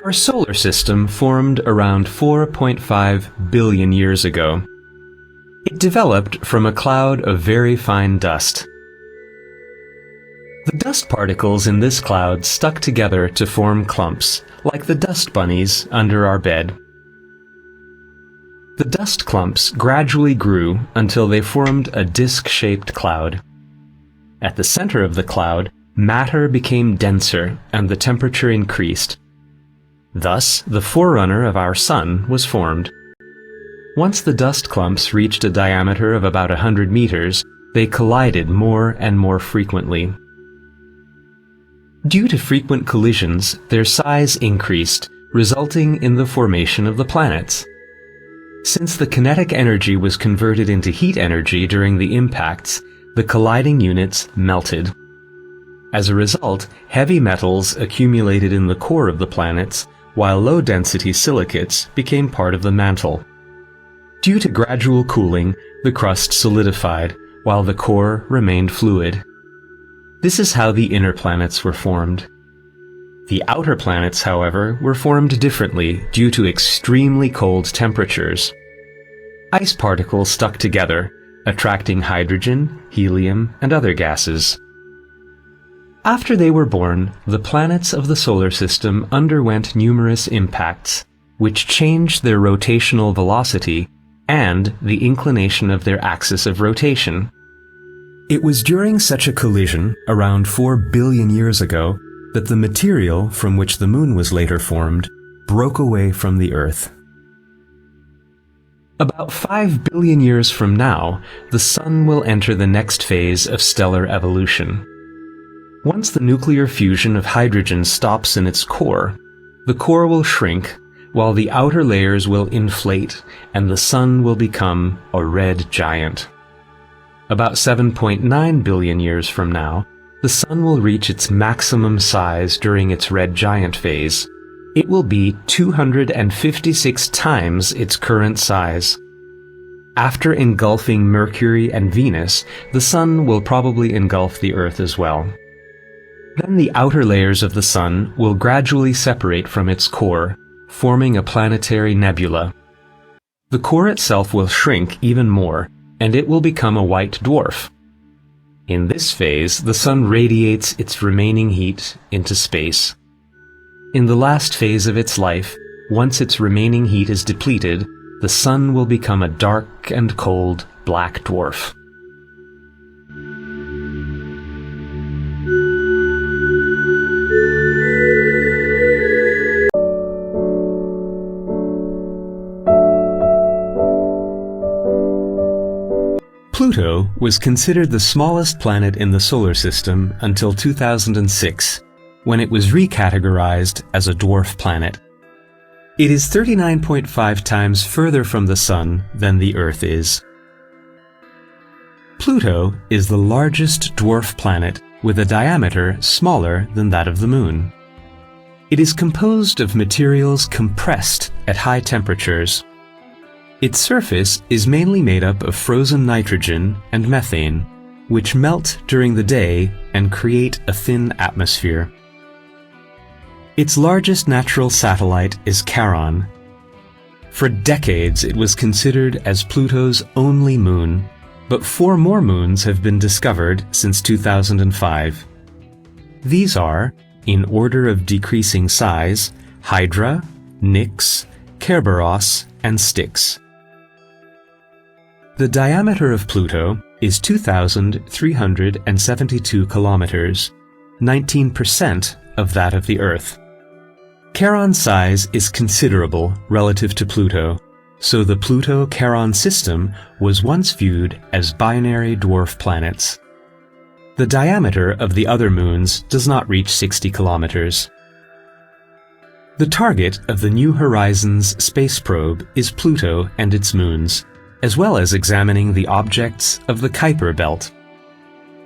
Our solar system formed around 4.5 billion years ago. It developed from a cloud of very fine dust. The dust particles in this cloud stuck together to form clumps, like the dust bunnies under our bed. The dust clumps gradually grew until they formed a disc-shaped cloud. At the center of the cloud, matter became denser and the temperature increased. Thus, the forerunner of our Sun was formed. Once the dust clumps reached a diameter of about 100 meters, they collided more and more frequently. Due to frequent collisions, their size increased, resulting in the formation of the planets. Since the kinetic energy was converted into heat energy during the impacts, the colliding units melted. As a result, heavy metals accumulated in the core of the planets, while low-density silicates became part of the mantle. Due to gradual cooling, the crust solidified, while the core remained fluid. This is how the inner planets were formed. The outer planets, however, were formed differently due to extremely cold temperatures. Ice particles stuck together, attracting hydrogen, helium, and other gases. After they were born, the planets of the solar system underwent numerous impacts, which changed their rotational velocity and the inclination of their axis of rotation. It was during such a collision, around 4 billion years ago, that the material from which the Moon was later formed broke away from the Earth. About 5 billion years from now, the Sun will enter the next phase of stellar evolution. Once the nuclear fusion of hydrogen stops in its core, the core will shrink, while the outer layers will inflate, and the Sun will become a red giant. About 7.9 billion years from now, the Sun will reach its maximum size during its red giant phase. It will be 256 times its current size. After engulfing Mercury and Venus, the Sun will probably engulf the Earth as well. Then the outer layers of the Sun will gradually separate from its core, forming a planetary nebula. The core itself will shrink even more, and it will become a white dwarf. In this phase, the Sun radiates its remaining heat into space. In the last phase of its life, once its remaining heat is depleted, the Sun will become a dark and cold black dwarf. Pluto was considered the smallest planet in the solar system until 2006, when it was recategorized as a dwarf planet. It is 39.5 times further from the Sun than the Earth is. Pluto is the largest dwarf planet with a diameter smaller than that of the Moon. It is composed of materials compressed at high temperatures. Its surface is mainly made up of frozen nitrogen and methane, which melt during the day and create a thin atmosphere. Its largest natural satellite is Charon. For decades it was considered as Pluto's only moon, but 4 more moons have been discovered since 2005. These are, in order of decreasing size, Hydra, Nix, Kerberos, and Styx. The diameter of Pluto is 2,372 kilometers, 19% of that of the Earth. Charon's size is considerable relative to Pluto, so the Pluto-Charon system was once viewed as binary dwarf planets. The diameter of the other moons does not reach 60 kilometers. The target of the New Horizons space probe is Pluto and its moons, as well as examining the objects of the Kuiper belt.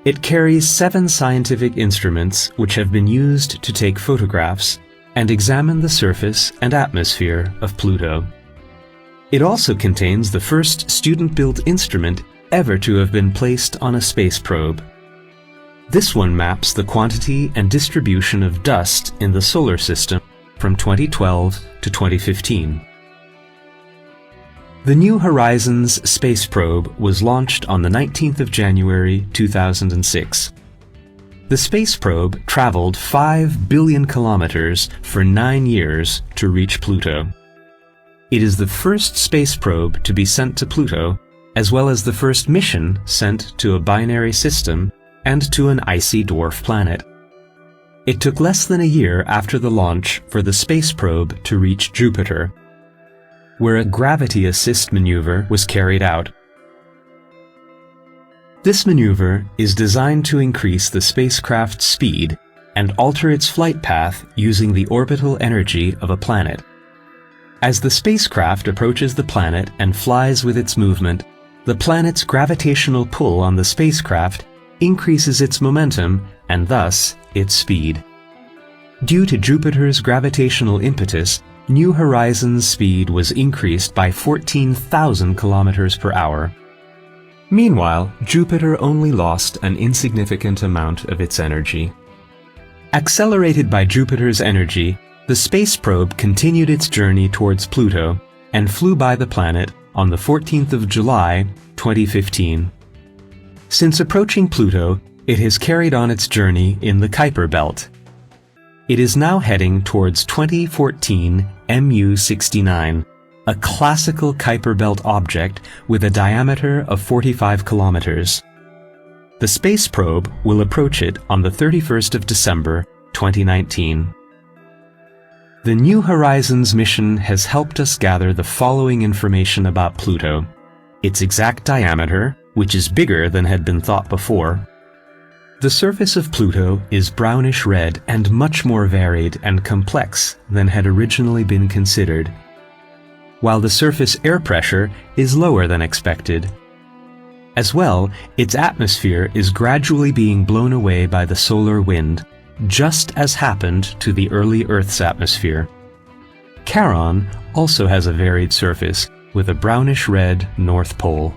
It carries 7 scientific instruments which have been used to take photographs and examine the surface and atmosphere of Pluto. It also contains the first student-built instrument ever to have been placed on a space probe. This one maps the quantity and distribution of dust in the solar system from 2012 to 2015. The New Horizons space probe was launched on the 19th of January 2006. The space probe traveled 5 billion kilometers for 9 years to reach Pluto. It is the first space probe to be sent to Pluto, as well as the first mission sent to a binary system and to an icy dwarf planet. It took less than a year after the launch for the space probe to reach Jupiter, where a gravity assist maneuver was carried out. This maneuver is designed to increase the spacecraft's speed and alter its flight path using the orbital energy of a planet. As the spacecraft approaches the planet and flies with its movement, the planet's gravitational pull on the spacecraft increases its momentum and thus its speed. Due to Jupiter's gravitational impetus, New Horizons' speed was increased by 14,000 kilometers per hour. Meanwhile, Jupiter only lost an insignificant amount of its energy. Accelerated by Jupiter's energy, the space probe continued its journey towards Pluto and flew by the planet on the 14th of July, 2015. Since approaching Pluto, it has carried on its journey in the Kuiper belt. It is now heading towards 2014 MU69, a classical Kuiper belt object with a diameter of 45 kilometers. The space probe will approach it on the 31st of December, 2019. The New Horizons mission has helped us gather the following information about Pluto: its exact diameter, which is bigger than had been thought before. The surface of Pluto is brownish red and much more varied and complex than had originally been considered, while the surface air pressure is lower than expected. As well, its atmosphere is gradually being blown away by the solar wind, just as happened to the early Earth's atmosphere. Charon also has a varied surface with a brownish red north pole.